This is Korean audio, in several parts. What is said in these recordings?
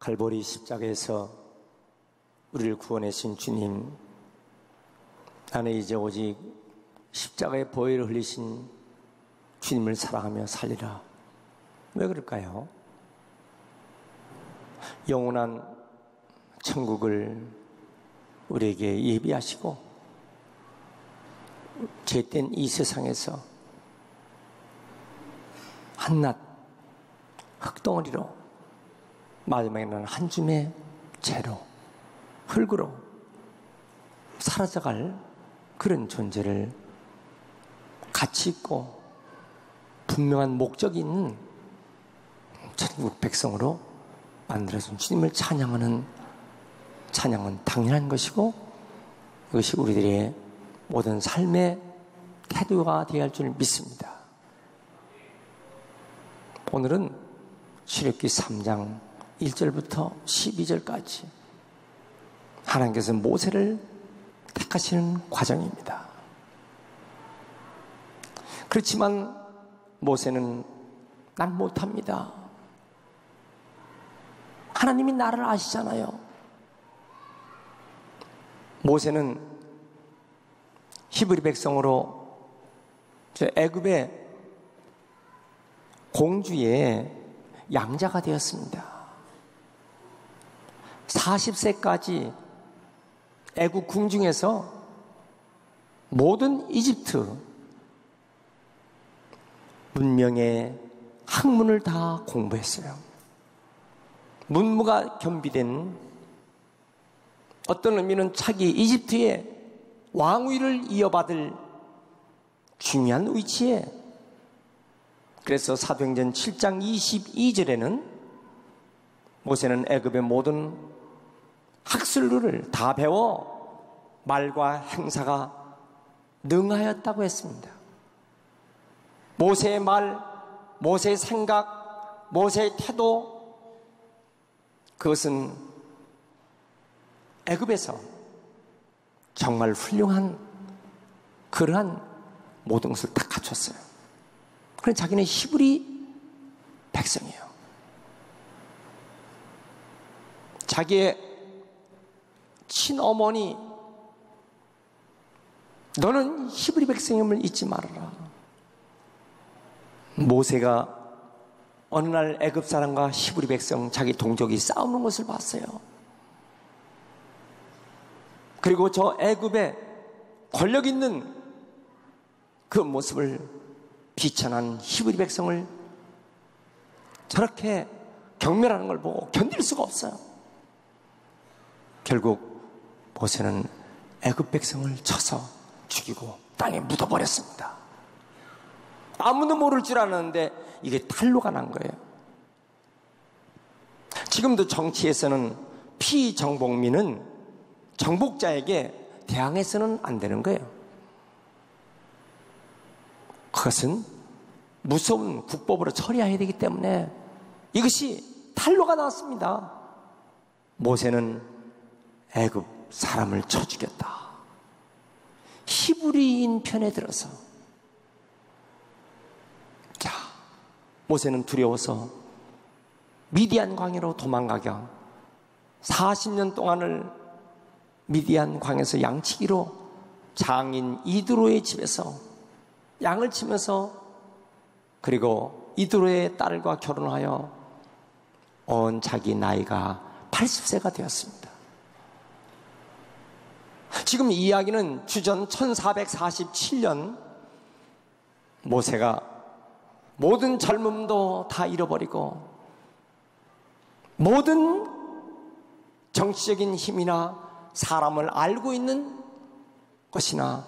갈보리 십자가에서 우리를 구원하신 주님, 나는 이제 오직 십자가의 보혈을 흘리신 주님을 사랑하며 살리라. 왜 그럴까요? 영원한 천국을 우리에게 예비하시고 죄된 이 세상에서 한낱 흙덩어리로, 마지막에는 한 줌의 재로, 흙으로 사라져갈 그런 존재를 가치 있고 분명한 목적이 있는 천국 백성으로 만들어준 주님을 찬양하는 찬양은 당연한 것이고, 이것이 우리들의 모든 삶의 태도가 되어야 할 줄 믿습니다. 오늘은 출애굽기 3장 1절부터 12절까지 하나님께서 모세를 택하시는 과정입니다. 그렇지만 모세는 난 못합니다. 하나님이 나를 아시잖아요. 모세는 히브리 백성으로 애굽의 공주의 양자가 되었습니다. 40세까지 애굽 궁중에서 모든 이집트 문명의 학문을 다 공부했어요. 문무가 겸비된, 어떤 의미는 차기 이집트의 왕위를 이어받을 중요한 위치에, 그래서 사도행전 7장 22절에는 모세는 애굽의 모든 학술들을 다 배워 말과 행사가 능하였다고 했습니다. 모세의 말, 모세의 생각, 모세의 태도, 그것은 애굽에서 정말 훌륭한 그러한 모든 것을 다 갖췄어요. 그래서 자기는 히브리 백성이에요. 자기의 친어머니, 너는 히브리 백성임을 잊지 말아라. 모세가 어느 날 애굽 사람과 히브리 백성, 자기 동족이 싸우는 것을 봤어요. 그리고 저 애굽의 권력 있는 그 모습을 비천한 히브리 백성을 저렇게 경멸하는 걸 보고 견딜 수가 없어요. 결국 모세는 애굽 백성을 쳐서 죽이고 땅에 묻어버렸습니다. 아무도 모를 줄 알았는데 이게 탄로가 난 거예요. 지금도 정치에서는 피정복민은 정복자에게 대항해서는 안 되는 거예요. 그것은 무서운 국법으로 처리해야 되기 때문에 이것이 탄로가 나왔습니다. 모세는 애굽 사람을 쳐 죽였다. 히브리인 편에 들어서, 자, 모세는 두려워서 미디안 광야로 도망가겨 40년 동안을 미디안 광야에서 양치기로 장인 이드로의 집에서 양을 치면서, 그리고 이드로의 딸과 결혼하여 온 자기 나이가 80세가 되었습니다. 지금 이 이야기는 주전 1447년 모세가 모든 젊음도 다 잃어버리고 모든 정치적인 힘이나 사람을 알고 있는 것이나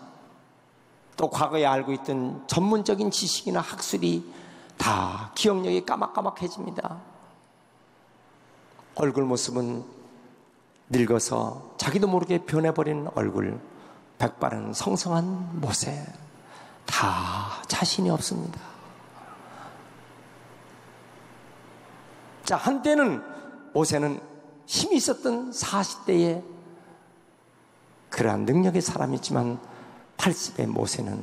또 과거에 알고 있던 전문적인 지식이나 학술이 다 기억력이 까맣까맣해집니다. 얼굴 모습은 늙어서 자기도 모르게 변해버린 얼굴, 백발은 성성한 모세, 다 자신이 없습니다. 자, 한때는 모세는 힘이 있었던 40대에 그러한 능력의 사람이지만 80의 모세는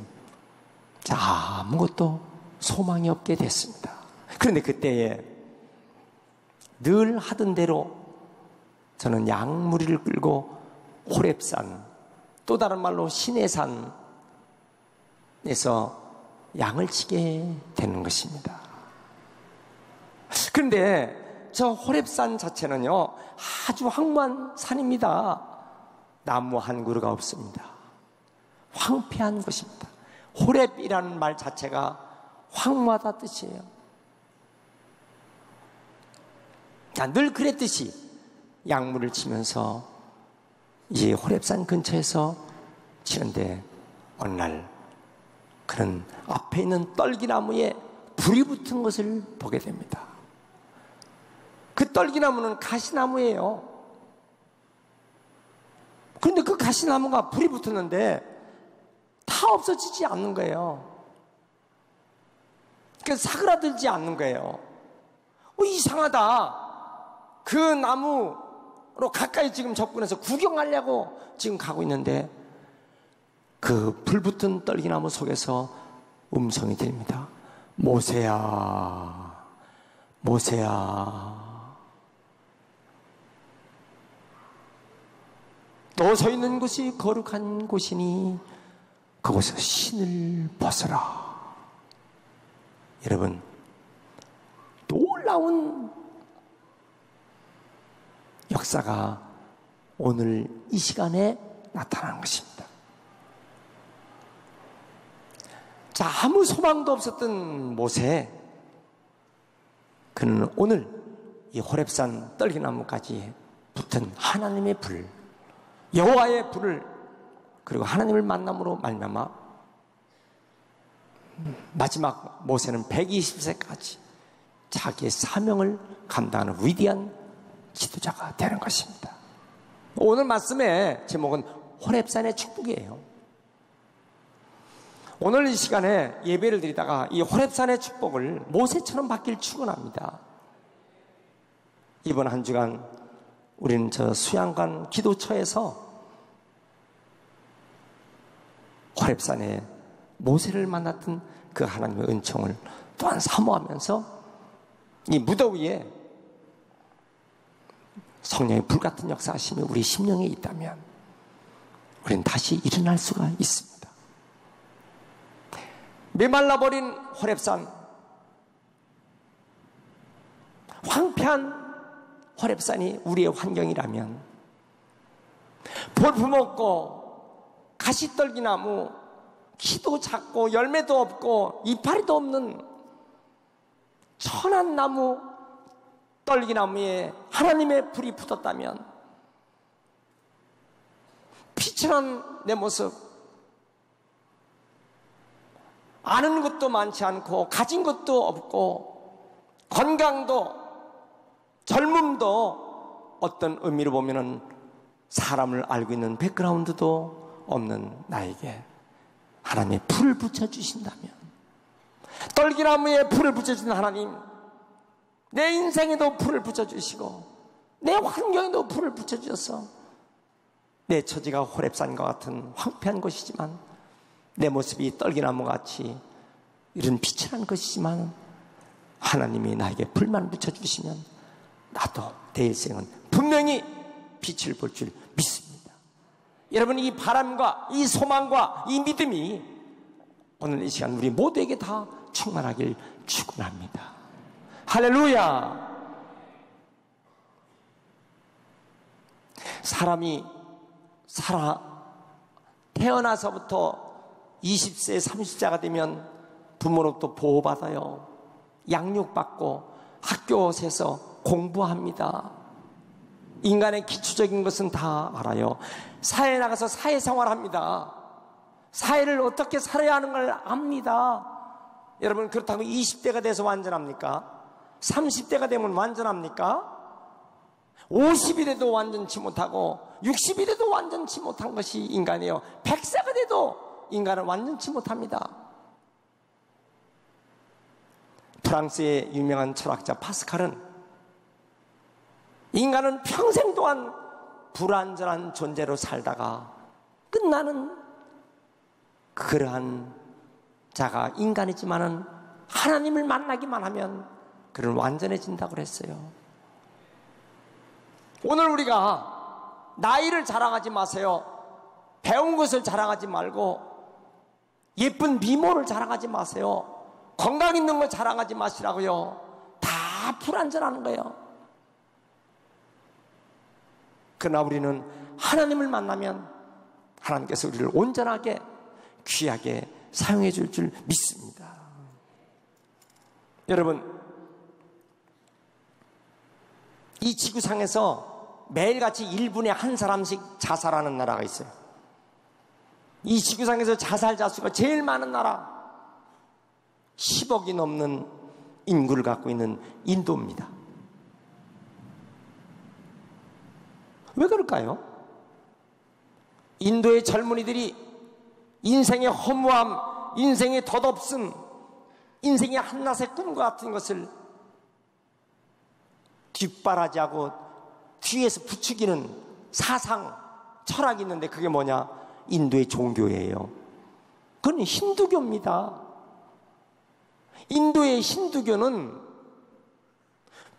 아무것도 소망이 없게 됐습니다. 그런데 그때에 늘 하던 대로 저는 양무리를 끌고 호렙산, 또 다른 말로 시내산에서 양을 치게 되는 것입니다. 그런데 저 호렙산 자체는요, 아주 황무한 산입니다. 나무 한 그루가 없습니다. 황폐한 곳입니다. 호렙이라는 말 자체가 황무하다 뜻이에요. 늘 그랬듯이 양무를 치면서 이 호렙산 근처에서 치는데 어느 날 그는 앞에 있는 떨기나무에 불이 붙은 것을 보게 됩니다. 그 떨기나무는 가시나무예요. 그런데 그 가시나무가 불이 붙었는데 다 없어지지 않는 거예요. 그래서 사그라들지 않는 거예요. 이상하다. 그 나무로 가까이 지금 접근해서 구경하려고 지금 가고 있는데 그 불붙은 떨기나무 속에서 음성이 들립니다. 모세야, 모세야, 너 서 있는 곳이 거룩한 곳이니 그곳에서 신을 벗어라. 여러분, 놀라운 역사가 오늘 이 시간에 나타나는 것입니다. 자, 아무 소망도 없었던 모세, 그는 오늘 이 호렙산 떨기나무까지 붙은 하나님의 불, 여호와의 불을, 그리고 하나님을 만남으로 말미암아 마지막 모세는 120세까지 자기의 사명을 감당하는 위대한 지도자가 되는 것입니다. 오늘 말씀의 제목은 호렙산의 축복이에요. 오늘 이 시간에 예배를 드리다가 이 호렙산의 축복을 모세처럼 받길 축원합니다. 이번 한 주간 우리는 저 수양관 기도처에서 호렙산에 모세를 만났던 그 하나님의 은총을 또한 사모하면서 이 무더위에 성령의 불같은 역사하심이 우리 심령에 있다면 우리는 다시 일어날 수가 있습니다. 메말라버린 호렙산, 황폐한 호렙산이 우리의 환경이라면 볼품없고 가시떨기나무, 키도 작고 열매도 없고 이파리도 없는 천한 나무, 떨기나무에 하나님의 불이 붙었다면 비천한 내 모습, 아는 것도 많지 않고 가진 것도 없고 건강도 젊음도 어떤 의미로 보면은 사람을 알고 있는 백그라운드도 없는 나에게 하나님의 불을 붙여주신다면, 떨기나무에 불을 붙여주신 하나님, 내 인생에도 불을 붙여주시고 내 환경에도 불을 붙여주셔서 내 처지가 호렙산과 같은 황폐한 곳이지만 내 모습이 떨기나무같이 이런 비천한 것이지만 하나님이 나에게 불만 붙여주시면 나도 내 일생은 분명히 빛을 볼 줄 믿습니다. 여러분, 이 바람과 이 소망과 이 믿음이 오늘 이 시간 우리 모두에게 다 충만하길 축원합니다. 할렐루야. 사람이 태어나서부터 20세, 30세가 되면 부모로부터 보호받아요. 양육받고 학교에서 공부합니다. 인간의 기초적인 것은 다 알아요. 사회에 나가서 사회생활합니다. 사회를 어떻게 살아야 하는 걸 압니다. 여러분, 그렇다고 20대가 돼서 완전합니까? 30대가 되면 완전합니까? 50이 돼도 완전치 못하고 60이 돼도 완전치 못한 것이 인간이에요. 100세가 돼도 인간은 완전치 못합니다. 프랑스의 유명한 철학자 파스칼은 인간은 평생 동안 불완전한 존재로 살다가 끝나는 그러한 자가 인간이지만은 하나님을 만나기만 하면 그는 완전해진다고 그랬어요. 오늘 우리가 나이를 자랑하지 마세요. 배운 것을 자랑하지 말고 예쁜 미모를 자랑하지 마세요. 건강 있는 걸 자랑하지 마시라고요. 다 불완전하는 거예요. 그러나 우리는 하나님을 만나면 하나님께서 우리를 온전하게 귀하게 사용해 줄 믿습니다. 여러분, 이 지구상에서 매일같이 1분에 한 사람씩 자살하는 나라가 있어요. 이 지구상에서 자살자 수가 제일 많은 나라, 10억이 넘는 인구를 갖고 있는 인도입니다. 왜 그럴까요? 인도의 젊은이들이 인생의 허무함, 인생의 덧없음, 인생의 한낮의 꿈과 같은 것을 뒷바라지하고 뒤에서 부추기는 사상, 철학이 있는데 그게 뭐냐? 인도의 종교예요. 그건 힌두교입니다. 인도의 힌두교는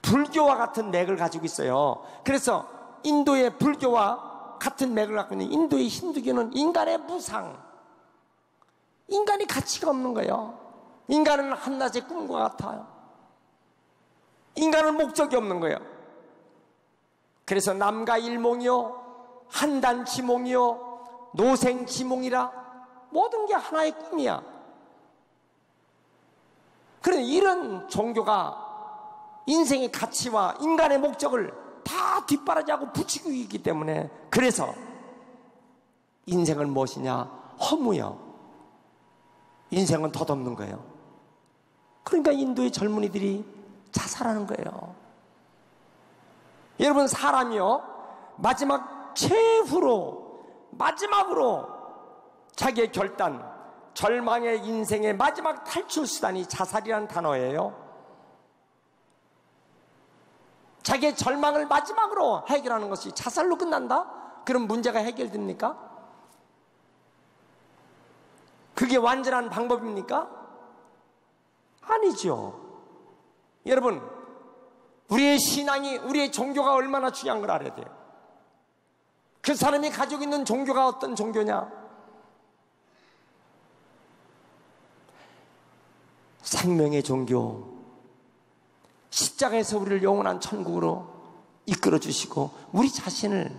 불교와 같은 맥을 가지고 있어요. 그래서 인도의 불교와 같은 맥을 갖고 있는 인도의 힌두교는 인간의 무상, 인간이 가치가 없는 거예요. 인간은 한낮의 꿈과 같아요. 인간은 목적이 없는 거예요. 그래서 남가 일몽이요, 한단지몽이요, 노생지몽이라 모든 게 하나의 꿈이야. 그런데 이런 종교가 인생의 가치와 인간의 목적을 다 뒷바라지하고 부추기고 있기 때문에, 그래서 인생은 무엇이냐? 허무요. 인생은 덧없는 거예요. 그러니까 인도의 젊은이들이 자살하는 거예요. 여러분, 사람이요, 마지막으로 자기의 결단, 절망의 인생의 마지막 탈출 수단이 자살이라는 단어예요. 자기의 절망을 마지막으로 해결하는 것이 자살로 끝난다? 그럼 문제가 해결됩니까? 그게 완전한 방법입니까? 아니죠. 여러분, 우리의 신앙이, 우리의 종교가 얼마나 중요한 걸 알아야 돼요. 그 사람이 가지고 있는 종교가 어떤 종교냐? 생명의 종교, 십자가에서 우리를 영원한 천국으로 이끌어 주시고 우리 자신을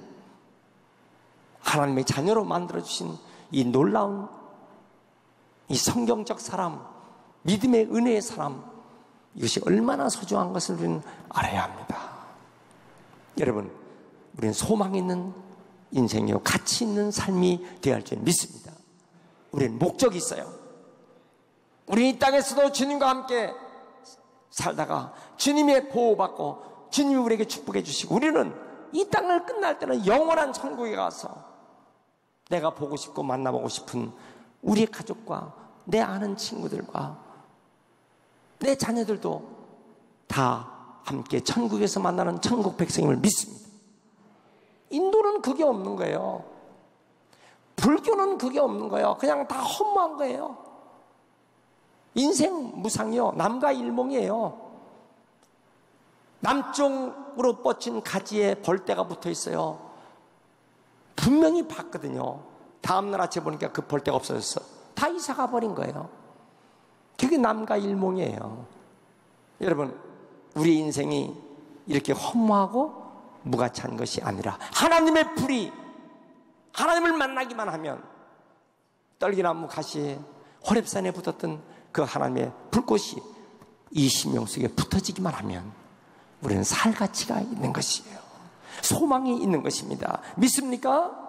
하나님의 자녀로 만들어 주신 이 놀라운 이 성경적 사람, 믿음의 은혜의 사람, 이것이 얼마나 소중한 것을 우리는 알아야 합니다. 여러분, 우리는 소망 있는 인생이요, 가치 있는 삶이 되어야 할 줄 믿습니다. 우리는 목적이 있어요. 우리 이 땅에서도 주님과 함께 살다가 주님의 보호받고 주님이 우리에게 축복해 주시고, 우리는 이 땅을 끝날 때는 영원한 천국에 가서 내가 보고 싶고 만나보고 싶은 우리의 가족과 내 아는 친구들과 내 자녀들도 다 함께 천국에서 만나는 천국 백성임을 믿습니다. 인도는 그게 없는 거예요. 불교는 그게 없는 거예요. 그냥 다 허무한 거예요. 인생 무상이요, 남과 일몽이에요. 남쪽으로 뻗친 가지에 벌떼가 붙어 있어요. 분명히 봤거든요. 다음날 아침에 보니까 그 벌떼가 없어졌어. 다 이사가 버린 거예요. 그게 남과 일몽이에요. 여러분, 우리 인생이 이렇게 허무하고 무가치한 것이 아니라 하나님의 불이, 하나님을 만나기만 하면 떨기나무 가시에 호렙산에 붙었던 그 하나님의 불꽃이 이 심령 속에 붙어지기만 하면 우리는 살 가치가 있는 것이에요. 소망이 있는 것입니다. 믿습니까?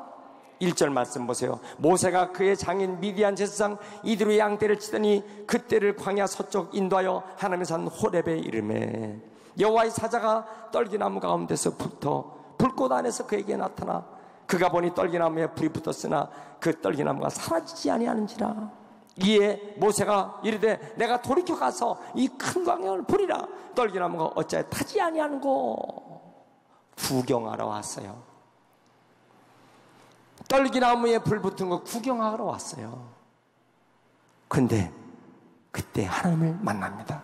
1절 말씀 보세요. 모세가 그의 장인 미디안 제사장 이드로 양떼를 치더니 그떼를 광야 서쪽 인도하여 하나님의 산 호렙에 이르매 여호와의 사자가 떨기나무 가운데서 붙어 불꽃 안에서 그에게 나타나 그가 보니 떨기나무에 불이 붙었으나 그 떨기나무가 사라지지 아니하는지라. 이에 모세가 이르되 내가 돌이켜 가서 이 큰 광야를 보리라. 떨기나무가 어찌하여 타지 아니하는고. 구경하러 왔어요. 떨기나무에 불 붙은 거 구경하러 왔어요. 근데 그때 하나님을 만납니다.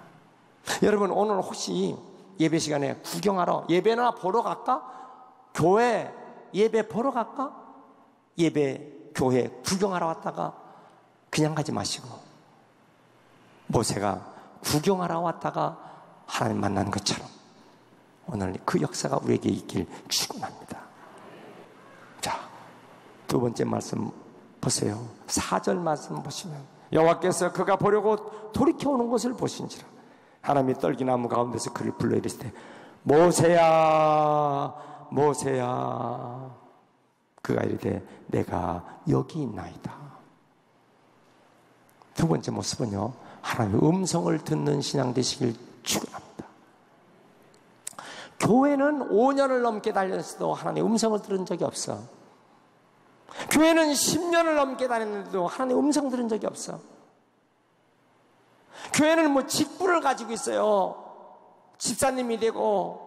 여러분, 오늘 혹시 예배 시간에 구경하러, 예배나 보러 갈까? 교회 예배 보러 갈까? 예배 교회 구경하러 왔다가 그냥 가지 마시고 모세가 구경하러 왔다가 하나님 만난 것처럼 오늘 그 역사가 우리에게 있길 축원합니다. 자, 두 번째 말씀 보세요. 4절 말씀 보시면 여호와께서 그가 보려고 돌이켜오는 것을 보신지라 하나님이 떨기나무 가운데서 그를 불러 이르시되 모세야 모세야. 그가 이르되 내가 여기 있나이다. 두 번째 모습은요, 하나님의 음성을 듣는 신앙 되시길 축원합니다. 교회는 5년을 넘게 다녔어도 하나님의 음성을 들은 적이 없어. 교회는 10년을 넘게 다녔는데도 하나님의 음성 들은 적이 없어. 교회는 뭐 직분을 가지고 있어요. 집사님이 되고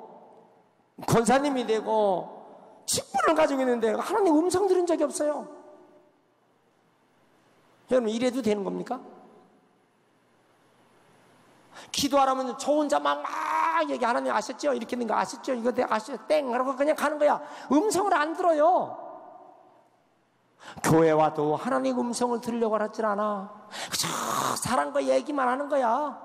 권사님이 되고 직분을 가지고 있는데 하나님의 음성 들은 적이 없어요. 여러분, 이래도 되는 겁니까? 기도하라면 저 혼자 막 얘기, 하나님 아셨죠? 이렇게 된 거 아셨죠? 이거 내가 아셨죠? 땡! 하고 그냥 가는 거야. 음성을 안 들어요. 교회 와도 하나님의 음성을 들으려고 하질 않아. 그저 사랑과 얘기만 하는 거야.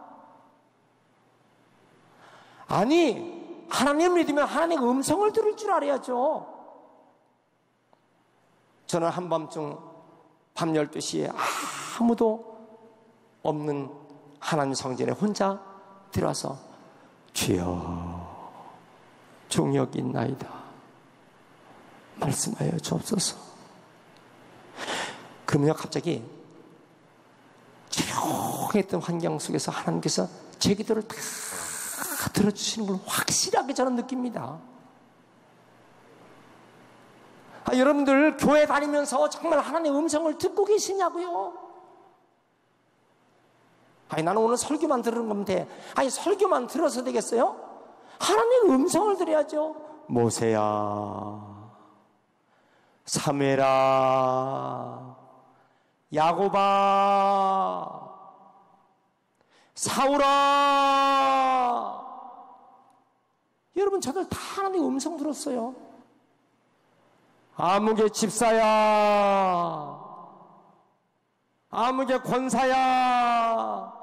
아니, 하나님을 믿으면 하나님의 음성을 들을 줄 알아야죠. 저는 한밤중 밤 12시에 아무도 없는 하나님 성전에 혼자 들어와서 주여 종이 여기 있나이다 말씀하여 주옵소서. 그러면 갑자기 조용했던 환경 속에서 하나님께서 제 기도를 다 들어주시는 걸 확실하게 저는 느낍니다. 여러분들 교회 다니면서 정말 하나님의 음성을 듣고 계시냐고요? 나는 오늘 설교만 들으는 거면 돼. 설교만 들어서 되겠어요? 하나님의 음성을 들어야죠. 모세야, 사무엘아, 야곱아, 사울아. 여러분, 저들 다 하나님의 음성 들었어요. 아무개 집사야, 아무개 권사야.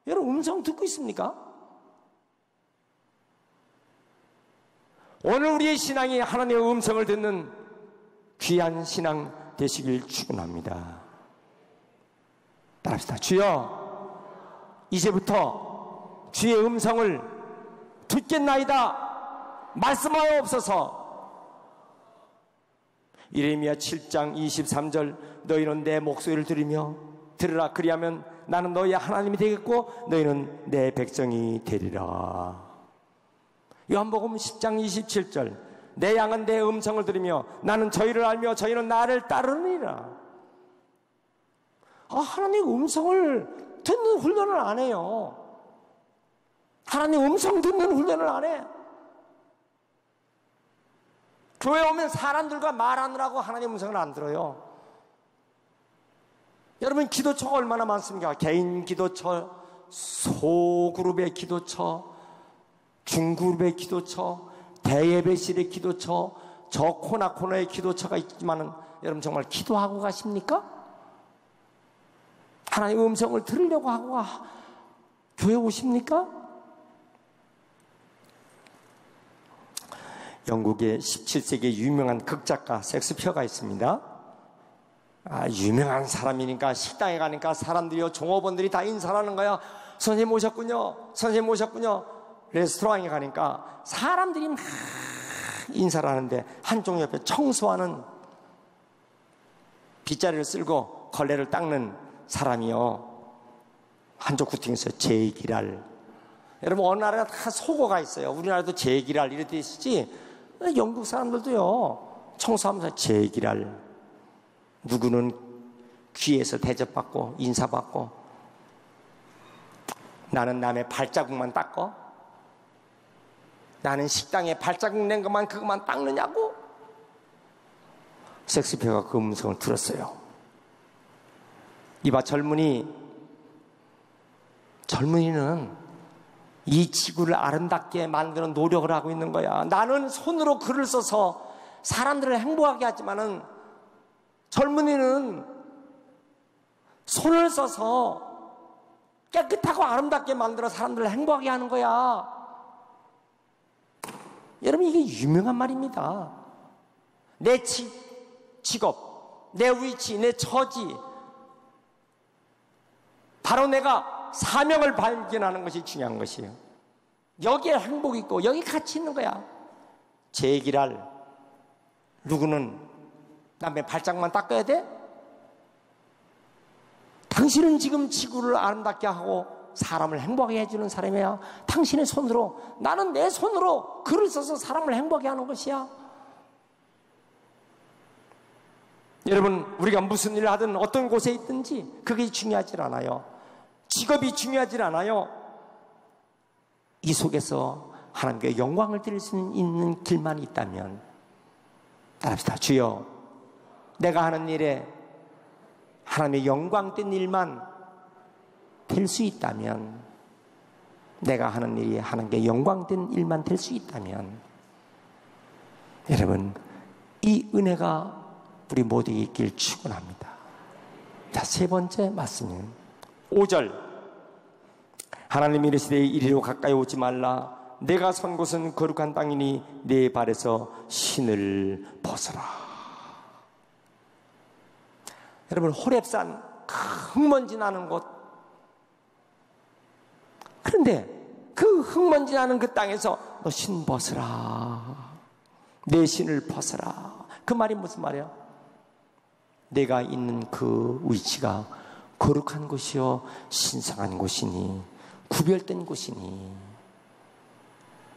여러분, 음성 듣고 있습니까? 오늘 우리의 신앙이 하나님의 음성을 듣는 귀한 신앙 되시길 축원합니다. 따라합시다. 주여, 이제부터 주의 음성을 듣겠나이다 말씀하옵소서. 예레미야 7장 23절 너희는 내 목소리를 들으라. 그리하면 나는 너희의 하나님이 되겠고 너희는 내 백성이 되리라. 요한복음 10장 27절 내 양은 내 음성을 들으며 나는 저희를 알며 저희는 나를 따르느니라. 하나님의 음성을 듣는 훈련을 안 해요. 하나님의 음성 듣는 훈련을 안 해. 교회 오면 사람들과 말하느라고 하나님의 음성을 안 들어요. 여러분, 기도처가 얼마나 많습니까? 개인 기도처, 소그룹의 기도처, 중그룹의 기도처, 대예배실의 기도처, 저 코너의 기도처가 있지만은 여러분 정말 기도하고 가십니까? 하나님의 음성을 들으려고 하고 교회 오십니까? 영국의 17세기 유명한 극작가 섹스피어가 있습니다. 유명한 사람이니까 식당에 가니까 사람들이요, 종업원들이 다 인사를 하는 거야. 선생님 오셨군요. 선생님 오셨군요. 레스토랑에 가니까 사람들이 막 인사를 하는데 한쪽 옆에 청소하는 빗자루를 쓸고 걸레를 닦는 사람이요, 한쪽 구팅에서 제기랄. 여러분, 어느 나라가 다 속어가 있어요. 우리나라도 제기랄 이렇게 있지. 영국 사람들도요, 청소하면서 제기랄. 누구는 귀에서 대접받고 인사받고, 나는 남의 발자국만 닦고, 나는 식당에 발자국 낸 것만 그것만 닦느냐고. 섹스피어가 그 음성을 들었어요. 이봐 젊은이는 이 지구를 아름답게 만드는 노력을 하고 있는 거야. 나는 손으로 글을 써서 사람들을 행복하게 하지만은 젊은이는 손을 써서 깨끗하고 아름답게 만들어 사람들을 행복하게 하는 거야. 여러분, 이게 유명한 말입니다. 내 직업, 내 위치, 내 처지, 바로 내가 사명을 발견하는 것이 중요한 것이에요. 여기에 행복이 있고 여기 가치 있는 거야. 제 얘기를 할 누구는 남의 발짝만 닦아야 돼? 당신은 지금 지구를 아름답게 하고 사람을 행복하게 해주는 사람이야. 당신의 손으로, 나는 내 손으로 글을 써서 사람을 행복하게 하는 것이야. 여러분, 우리가 무슨 일을 하든 어떤 곳에 있든지 그게 중요하지 않아요. 직업이 중요하지 않아요. 이 속에서 하나님께 영광을 드릴 수 있는 길만 있다면 따라합시다. 주여, 내가 하는 일에 하나님의 영광된 일만 될 수 있다면, 내가 하는 일이 하나님께 영광된 일만 될 수 있다면, 여러분, 이 은혜가 우리 모두에게 있길 축원합니다. 자, 세 번째 말씀은 5절. 하나님이 이르시되 이리로 가까이 오지 말라. 내가 선 곳은 거룩한 땅이니 내 발에서 신을 벗어라. 여러분, 호렙산 흙먼지 나는 곳. 그런데 그 흙먼지 나는 그 땅에서 너 신 벗어라. 내 신을 벗어라. 그 말이 무슨 말이야? 내가 있는 그 위치가 거룩한 곳이요 신성한 곳이니 구별된 곳이니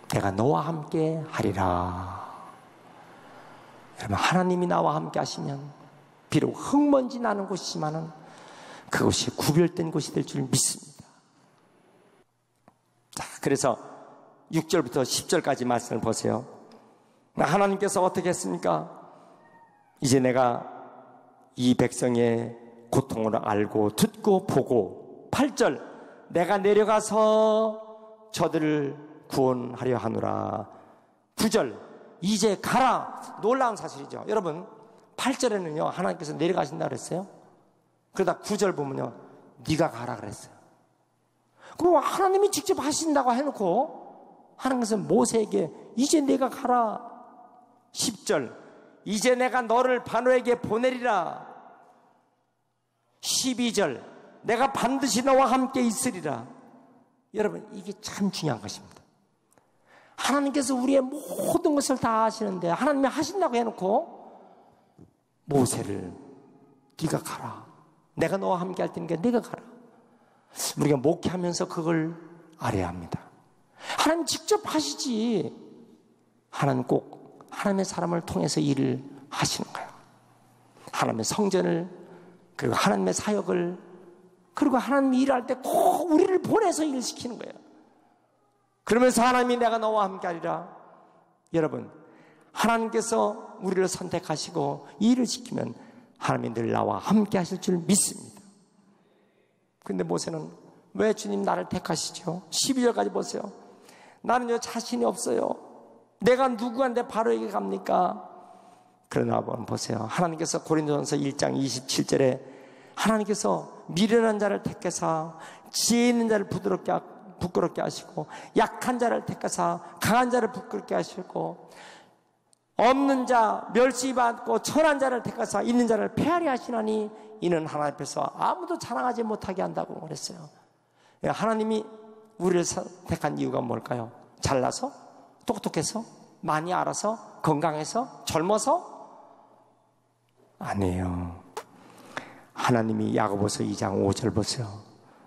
내가 너와 함께 하리라. 여러분, 하나님이 나와 함께 하시면 비록 흙먼지 나는 곳이지만은 그곳이 구별된 곳이 될 줄 믿습니다. 자, 그래서 6절부터 10절까지 말씀을 보세요. 하나님께서 어떻게 했습니까? 이제 내가 이 백성의 고통을 알고 듣고 보고, 8절, 내가 내려가서 저들을 구원하려 하노라. 9절, 이제 가라. 놀라운 사실이죠. 여러분, 8절에는요 하나님께서 내려가신다 그랬어요. 그러다 9절 보면요 네가 가라 그랬어요. 그럼 하나님이 직접 하신다고 해놓고 하나님께서 모세에게 이제 내가 가라. 10절, 이제 내가 너를 바로에게 보내리라. 12절, 내가 반드시 너와 함께 있으리라. 여러분, 이게 참 중요한 것입니다. 하나님께서 우리의 모든 것을 다 하시는데 하나님이 하신다고 해놓고 모세를 네가 가라. 내가 너와 함께 할 테니까 네가 가라. 우리가 목회하면서 그걸 알아야 합니다. 하나님 직접 하시지. 하나님 꼭 하나님의 사람을 통해서 일을 하시는 거예요. 하나님의 성전을, 그리고 하나님의 사역을, 그리고 하나님이 일할 때 꼭 우리를 보내서 일을 시키는 거예요. 그러면서 하나님이 내가 너와 함께 하리라. 여러분, 하나님께서 우리를 선택하시고 일을 시키면 하나님이 늘 나와 함께 하실 줄 믿습니다. 근데 모세는 왜 주님 나를 택하시죠? 12절까지 보세요. 나는요 자신이 없어요. 내가 누구한테 바로에게 갑니까? 그러나 한번 보세요. 하나님께서 고린도전서 1장 27절에 하나님께서 미련한 자를 택해서 지혜 있는 자를 부끄럽게 하시고, 약한 자를 택해서 강한 자를 부끄럽게 하시고, 없는 자 멸시받고 천한 자를 택하사 있는 자를 폐하리 하시나니 이는 하나님 앞에서 아무도 자랑하지 못하게 한다고 그랬어요. 하나님이 우리를 택한 이유가 뭘까요? 잘나서? 똑똑해서? 많이 알아서? 건강해서? 젊어서? 아니에요. 하나님이 야고보서 2장 5절 보세요.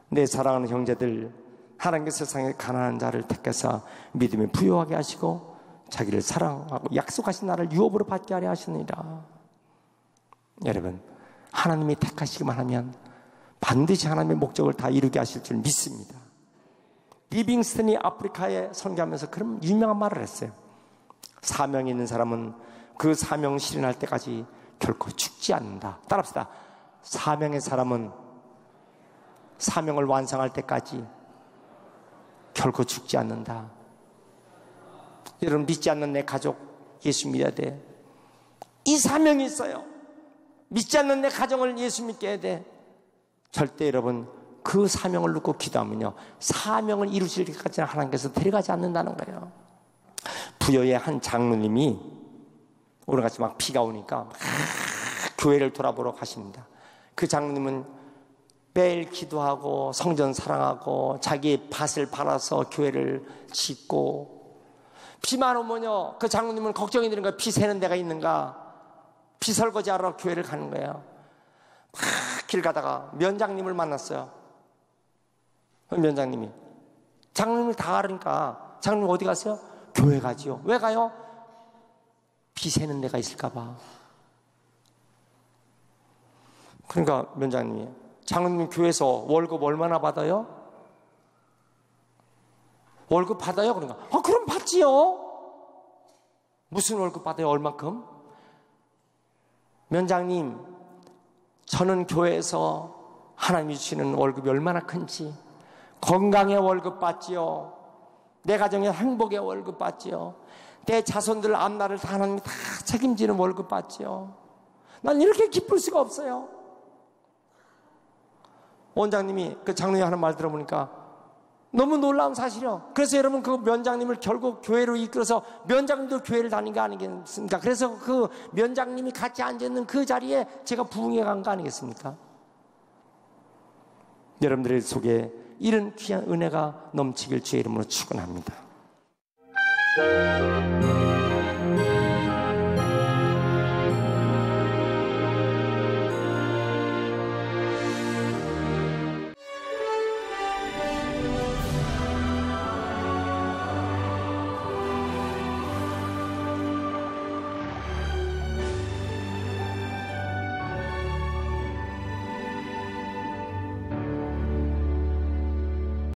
내 사랑하는 형제들, 하나님께서 세상에 가난한 자를 택해서 믿음에 부요하게 하시고 자기를 사랑하고 약속하신 나를 유업으로 받게 하려 하시느니라. 여러분, 하나님이 택하시기만 하면 반드시 하나님의 목적을 다 이루게 하실 줄 믿습니다. 리빙스턴이 아프리카에 선교하면서 그런 유명한 말을 했어요. 사명이 있는 사람은 그 사명 실현할 때까지 결코 죽지 않는다. 따라합시다. 사명의 사람은 사명을 완성할 때까지 결코 죽지 않는다. 여러분, 믿지 않는 내 가족 예수 믿어야 돼. 이 사명이 있어요. 믿지 않는 내 가정을 예수 믿게 해야 돼. 절대 여러분 그 사명을 놓고 기도하면요, 사명을 이루실 때까지는 하나님께서 데려가지 않는다는 거예요. 부여의 한 장로님이 오늘같이 막 비가 오니까 막 교회를 돌아보러 가십니다. 그 장로님은 매일 기도하고 성전 사랑하고 자기 밭을 팔아서 교회를 짓고, 비만 오면요 그 장로님은 걱정이 되는 거예요. 비 새는 데가 있는가. 비 설거지하러 교회를 가는 거예요. 막 길 가다가 면장님을 만났어요. 면장님이 장로님을 다 가르니까 장로님 어디 가세요? 교회 가지요. 왜 가요? 비 새는 데가 있을까 봐. 그러니까 면장님이, 장로님 교회에서 월급 얼마나 받아요? 월급 받아요? 그러니까 그럼 받지요. 무슨 월급 받아요? 얼만큼? 면장님, 저는 교회에서 하나님이 주시는 월급이 얼마나 큰지, 건강의 월급 받지요. 내 가정의 행복의 월급 받지요. 내 자손들 앞날을 다 하나님이 다 책임지는 월급 받지요. 난 이렇게 기쁠 수가 없어요. 원장님이 그 장로님 하는 말 들어보니까 너무 놀라운 사실이요. 그래서 여러분 그 면장님을 결국 교회로 이끌어서 면장님도 교회를 다닌 거 아니겠습니까? 그래서 그 면장님이 같이 앉아있는 그 자리에 제가 부흥해 간 거 아니겠습니까? 여러분들의 속에 이런 귀한 은혜가 넘치길 주의 이름으로 축원합니다.